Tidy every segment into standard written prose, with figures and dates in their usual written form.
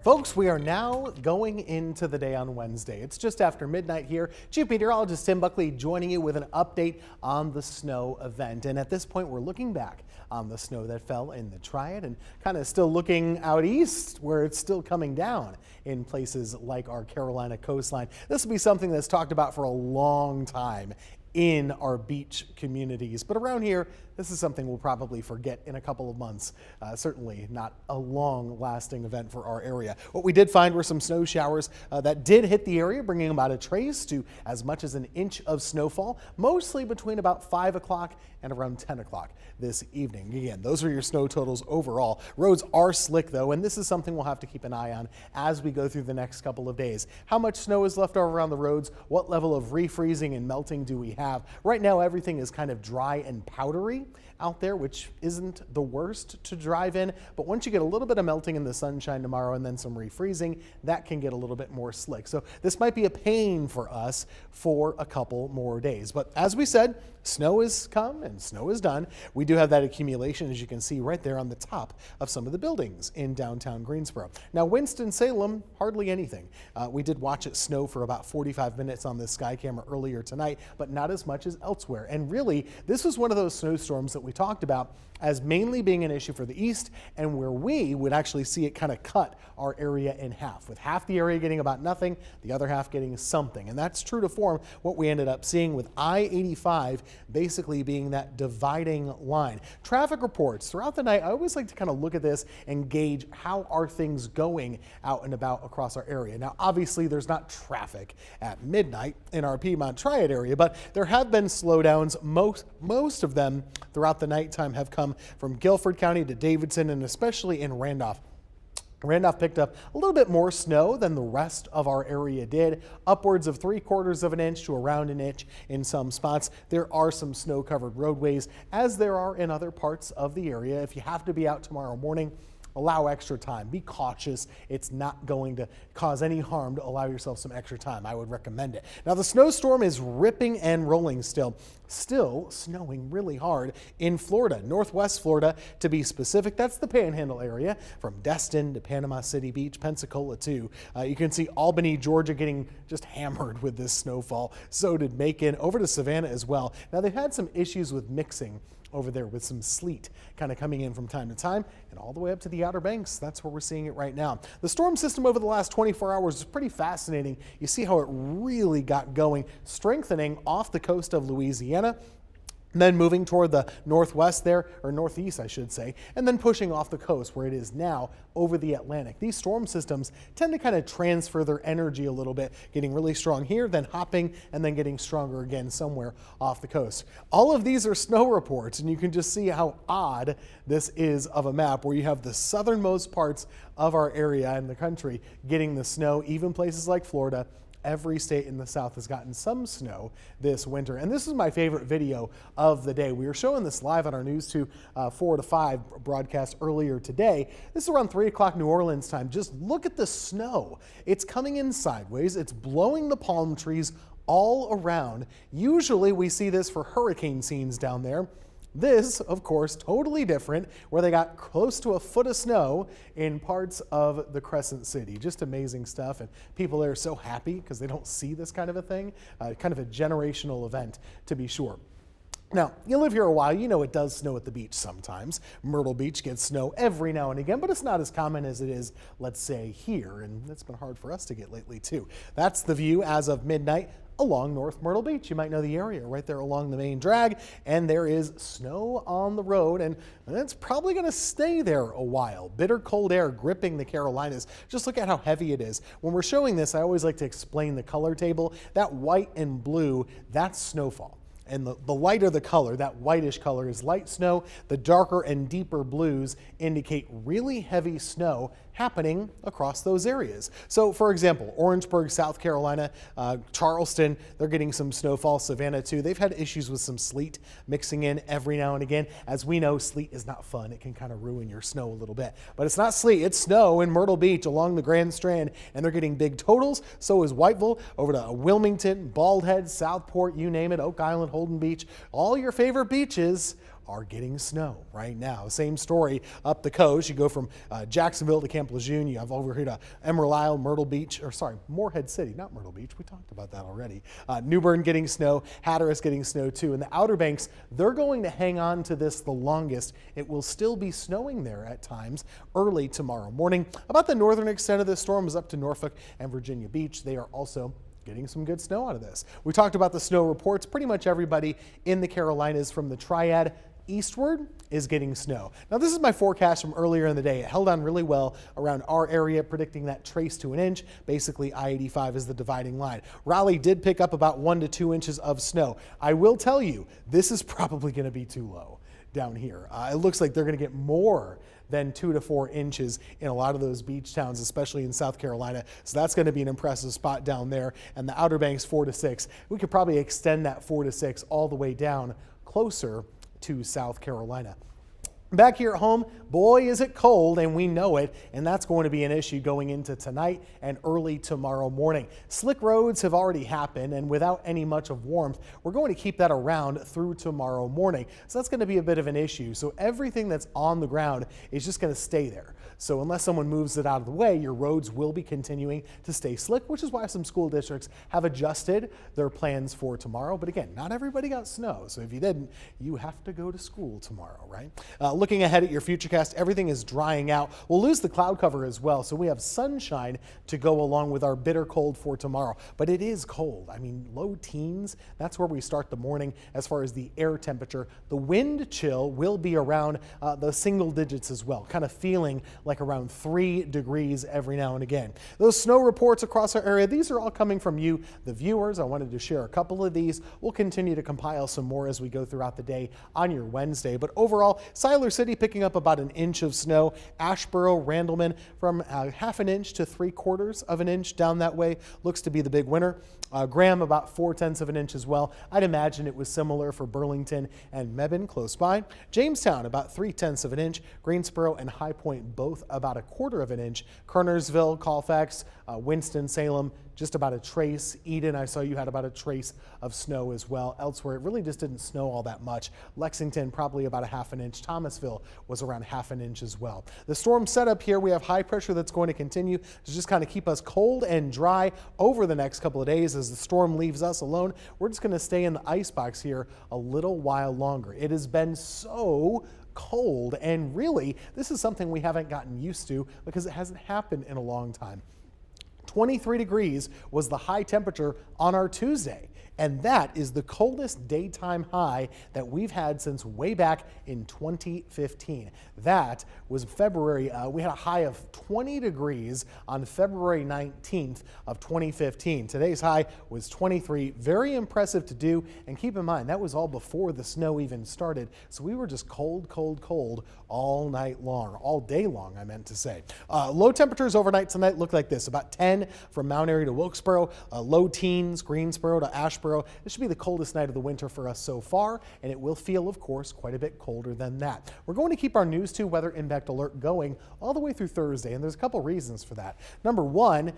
Folks, we are now going into the day on Wednesday. It's just after midnight here. Chief Meteorologist Tim Buckley joining you with an update on the snow event. And at this point, we're looking back on the snow that fell in the Triad and kind of still looking out east where it's still coming down in places like our Carolina coastline. This will be something that's talked about for a long time in our beach communities. But around here, this is something we'll probably forget in a couple of months. Certainly not a long-lasting event for our area. What we did find were some snow showers that did hit the area, bringing about a trace to as much as an inch of snowfall, mostly between about 5 o'clock and around 10 o'clock this evening. Again, those are your snow totals overall. Roads are slick though, and this is something we'll have to keep an eye on as we go through the next couple of days. How much snow is left over on the roads? What level of refreezing and melting do we have? Right now, everything is kind of dry and powdery out there, which isn't the worst to drive in, but once you get a little bit of melting in the sunshine tomorrow and then some refreezing, that can get a little bit more slick. So this might be a pain for us for a couple more days. But as we said, snow is come and snow is done. We do have that accumulation, as you can see right there on the top of some of the buildings in downtown Greensboro. Now, Winston-Salem, hardly anything. We did watch it snow for about 45 minutes on this sky camera earlier tonight, but not as much as elsewhere. And really, this was one of those snowstorms that we talked about as mainly being an issue for the east, and where we would actually see it kind of cut our area in half, with half the area getting about nothing, the other half getting something. And that's true to form what we ended up seeing, with I-85 basically being that dividing line. Traffic reports throughout the night, I always like to kind of look at this and gauge how are things going out and about across our area. Now, obviously there's not traffic at midnight in our Piedmont Triad area, but there have been slowdowns. Most of them throughout the nighttime have come from Guilford County to Davidson, and especially in Randolph. Randolph picked up a little bit more snow than the rest of our area did, upwards of 3/4 of an inch to around an inch in some spots. There are some snow-covered roadways, as there are in other parts of the area. If you have to be out tomorrow morning, allow extra time. Be cautious. It's not going to cause any harm to allow yourself some extra time. I would recommend it. Now, the snowstorm is ripping and rolling still snowing really hard in Florida, Northwest Florida to be specific. That's the Panhandle area from Destin to Panama City Beach, Pensacola too. You can see Albany, Georgia getting just hammered with this snowfall. So did Macon, over to Savannah as well. Now, they've had some issues with mixing over there with some sleet kind of coming in from time to time, and all the way up to the Outer Banks. That's where we're seeing it right now. The storm system over the last 24 hours is pretty fascinating. You see how it really got going, strengthening off the coast of Louisiana, and then moving toward the northwest there, or northeast I should say, and then pushing off the coast where it is now over the Atlantic. These storm systems tend to kind of transfer their energy a little bit, getting really strong here, then hopping, and then getting stronger again somewhere off the coast. All of these are snow reports, and you can just see how odd this is of a map, where you have the southernmost parts of our area in the country getting the snow, even places like Florida. Every state in the South has gotten some snow this winter. And this is my favorite video of the day. We were showing this live on our News 2 4 to 5 broadcast earlier today. This is around 3 o'clock New Orleans time. Just look at the snow. It's coming in sideways. It's blowing the palm trees all around. Usually we see this for hurricane scenes down there. This, of course, totally different, where they got close to a foot of snow in parts of the Crescent City. Just amazing stuff, and people there are so happy because they don't see this kind of a thing. Kind of a generational event, to be sure. Now, you live here a while, you know it does snow at the beach sometimes. Myrtle Beach gets snow every now and again, but it's not as common as it is, let's say, here, and it's been hard for us to get lately, too. That's the view as of midnight along North Myrtle Beach. You might know the area right there along the main drag, and there is snow on the road, and it's probably going to stay there a while. Bitter cold air gripping the Carolinas. Just look at how heavy it is. When we're showing this, I always like to explain the color table. That white and blue, that's snowfall. And the lighter the color, that whitish color, is light snow. The darker and deeper blues indicate really heavy snow happening across those areas. So, for example, Orangeburg, South Carolina, Charleston, they're getting some snowfall. Savannah, too. They've had issues with some sleet mixing in every now and again. As we know, sleet is not fun. It can kind of ruin your snow a little bit. But it's not sleet. It's snow in Myrtle Beach along the Grand Strand, and they're getting big totals. So is Whiteville, over to Wilmington, Bald Head, Southport, you name it, Oak Island, Holden Beach. All your favorite beaches are getting snow right now. Same story up the coast. You go from Jacksonville to Camp Lejeune. You have over here to Emerald Isle, Morehead City, not Myrtle Beach. We talked about that already. New Bern getting snow, Hatteras getting snow too. And the Outer Banks, they're going to hang on to this the longest. It will still be snowing there at times early tomorrow morning. About the northern extent of this storm is up to Norfolk and Virginia Beach. They are also getting some good snow out of this. We talked about the snow reports. Pretty much everybody in the Carolinas from the Triad eastward is getting snow. Now this is my forecast from earlier in the day. It held on really well around our area, predicting that trace to an inch. Basically I-85 is the dividing line. Raleigh did pick up about 1 to 2 inches of snow. I will tell you, this is probably going to be too low down here. It looks like they're going to get more than 2 to 4 inches in a lot of those beach towns, especially in South Carolina. So that's going to be an impressive spot down there. And the Outer Banks 4 to 6. We could probably extend that 4 to 6 all the way down closer to South Carolina. Back here at home, boy, is it cold, and we know it, and that's going to be an issue going into tonight and early tomorrow morning. Slick roads have already happened, and without any much of warmth, we're going to keep that around through tomorrow morning. So that's going to be a bit of an issue. So everything that's on the ground is just going to stay there. So unless someone moves it out of the way, your roads will be continuing to stay slick, which is why some school districts have adjusted their plans for tomorrow. But again, not everybody got snow. So if you didn't, you have to go to school tomorrow, right? Looking ahead at your futurecast, everything is drying out. We'll lose the cloud cover as well. So we have sunshine to go along with our bitter cold for tomorrow. But it is cold. I mean, low teens, that's where we start the morning as far as the air temperature. The wind chill will be around the single digits as well, kind of feeling like around 3 degrees every now and again. Those snow reports across our area, these are all coming from you, the viewers. I wanted to share a couple of these. We'll continue to compile some more as we go throughout the day on your Wednesday. But overall, Siler City picking up about 1 inch of snow. Asheboro, Randleman from 1/2 inch to 3/4 of an inch down that way looks to be the big winner. Graham about 4/10 of an inch as well. I'd imagine it was similar for Burlington and Mebane close by. Jamestown about 3/10 of an inch. Greensboro and High Point both about 1/4 of an inch. Kernersville, Colfax, Winston-Salem just about a trace. Eden, I saw you had about a trace of snow as well. Elsewhere, it really just didn't snow all that much. Lexington, probably about 1/2 inch. Thomasville was around 1/2 inch as well. The storm setup here, we have high pressure that's going to continue to just kind of keep us cold and dry over the next couple of days. As the storm leaves us alone, we're just going to stay in the icebox here a little while longer. It has been so cold, and really, this is something we haven't gotten used to because it hasn't happened in a long time. 23 degrees was the high temperature on our Tuesday, and that is the coldest daytime high that we've had since way back in 2015. That was February. We had a high of 20 degrees on February 19th of 2015. Today's high was 23. Very impressive to do, and keep in mind, that was all before the snow even started, so we were just cold, cold, cold all night long, all day long, I meant to say. Low temperatures overnight tonight look like this: about 10 from Mount Airy to Wilkesboro, low teens, Greensboro to Asheboro. This should be the coldest night of the winter for us so far, and it will feel, of course, quite a bit colder than that. We're going to keep our News 2 weather impact alert going all the way through Thursday, and there's a couple reasons for that. Number one,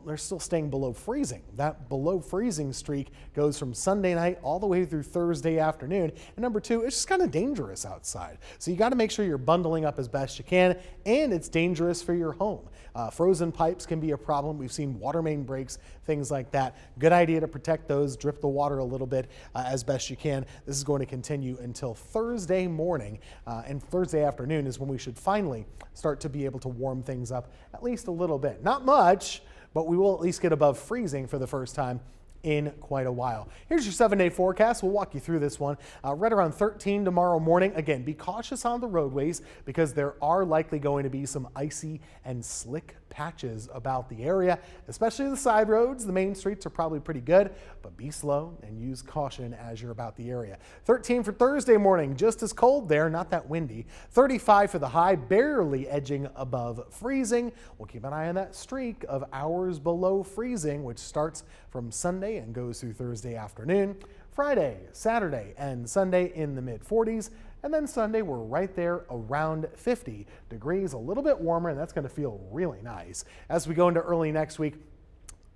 they're still staying below freezing. That below freezing streak goes from Sunday night all the way through Thursday afternoon. And number two, it's just kind of dangerous outside. So you got to make sure you're bundling up as best you can, and it's dangerous for your home. Frozen pipes can be a problem. We've seen water main breaks, things like that. Good idea to protect those, drip the water a little bit as best you can. This is going to continue until Thursday morning, and Thursday afternoon is when we should finally start to be able to warm things up at least a little bit. Not much, but we will at least get above freezing for the first time in quite a while. Here's your 7-day forecast. We'll walk you through this one. Right around 13 tomorrow morning. Again, be cautious on the roadways because there are likely going to be some icy and slick patches about the area, especially the side roads. The main streets are probably pretty good, but be slow and use caution as you're about the area. 13 for Thursday morning, just as cold there, not that windy. 35 for the high, barely edging above freezing. We'll keep an eye on that streak of hours below freezing, which starts from Sunday and goes through Thursday afternoon. Friday, Saturday, and Sunday in the mid-40s. And then Sunday, we're right there around 50 degrees, a little bit warmer, and that's going to feel really nice. As we go into early next week,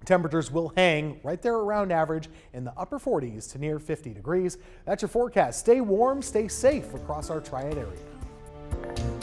Temperatures will hang right there around average in the upper 40s to near 50 degrees. That's your forecast. Stay warm, stay safe across our Triad area.